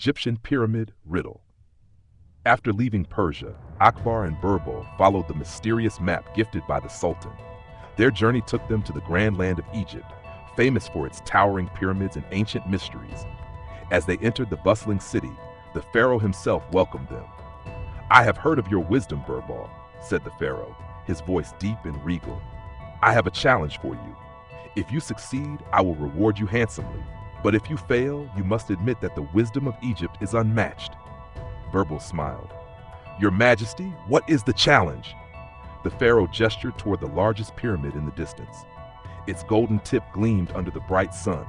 Egyptian Pyramid Riddle. After leaving Persia, Akbar and Birbal followed the mysterious map gifted by the Sultan. Their journey took them to the grand land of Egypt, famous for its towering pyramids and ancient mysteries. As they entered the bustling city, the pharaoh himself welcomed them. "I have heard of your wisdom, Birbal," said the pharaoh, his voice deep and regal. "I have a challenge for you. If you succeed, I will reward you handsomely. But if you fail, you must admit that the wisdom of Egypt is unmatched." Birbal smiled. "Your Majesty, what is the challenge?" The pharaoh gestured toward the largest pyramid in the distance. Its golden tip gleamed under the bright sun.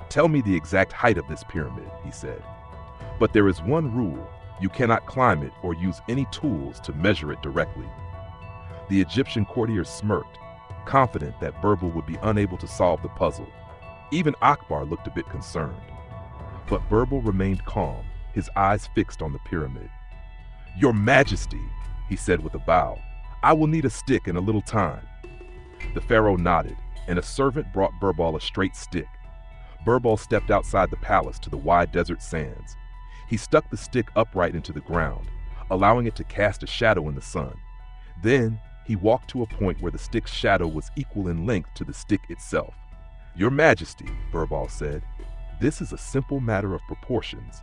"Tell me the exact height of this pyramid," he said. "But there is one rule. You cannot climb it or use any tools to measure it directly." The Egyptian courtier smirked, confident that Birbal would be unable to solve the puzzle. Even Akbar looked a bit concerned. But Birbal remained calm, his eyes fixed on the pyramid. "Your Majesty," he said with a bow, "I will need a stick and a little time." The pharaoh nodded, and a servant brought Birbal a straight stick. Birbal stepped outside the palace to the wide desert sands. He stuck the stick upright into the ground, allowing it to cast a shadow in the sun. Then, he walked to a point where the stick's shadow was equal in length to the stick itself. "Your Majesty," Birbal said, "this is a simple matter of proportions.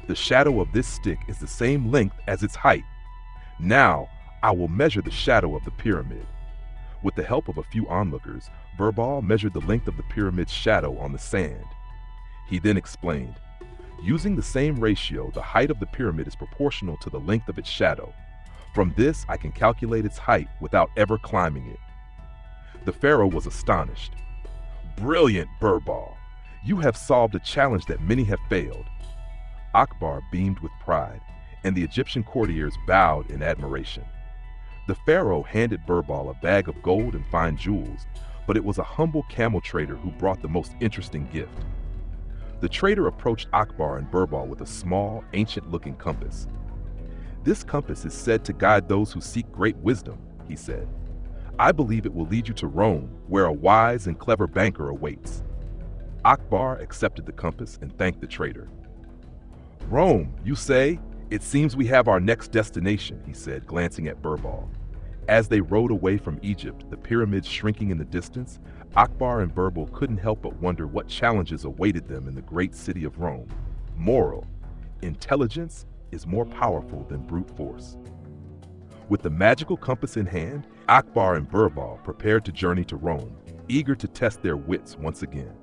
The shadow of this stick is the same length as its height. Now, I will measure the shadow of the pyramid." With the help of a few onlookers, Birbal measured the length of the pyramid's shadow on the sand. He then explained, "Using the same ratio, the height of the pyramid is proportional to the length of its shadow. From this, I can calculate its height without ever climbing it." The pharaoh was astonished. "Brilliant, Birbal! You have solved a challenge that many have failed." Akbar beamed with pride, and the Egyptian courtiers bowed in admiration. The pharaoh handed Birbal a bag of gold and fine jewels, but it was a humble camel trader who brought the most interesting gift. The trader approached Akbar and Birbal with a small, ancient-looking compass. "This compass is said to guide those who seek great wisdom," he said. "I believe it will lead you to Rome, where a wise and clever banker awaits." Akbar accepted the compass and thanked the trader. "Rome, you say? It seems we have our next destination," he said, glancing at Birbal. As they rode away from Egypt, the pyramids shrinking in the distance, Akbar and Birbal couldn't help but wonder what challenges awaited them in the great city of Rome. Moral: intelligence is more powerful than brute force. With the magical compass in hand, Akbar and Birbal prepared to journey to Rome, eager to test their wits once again.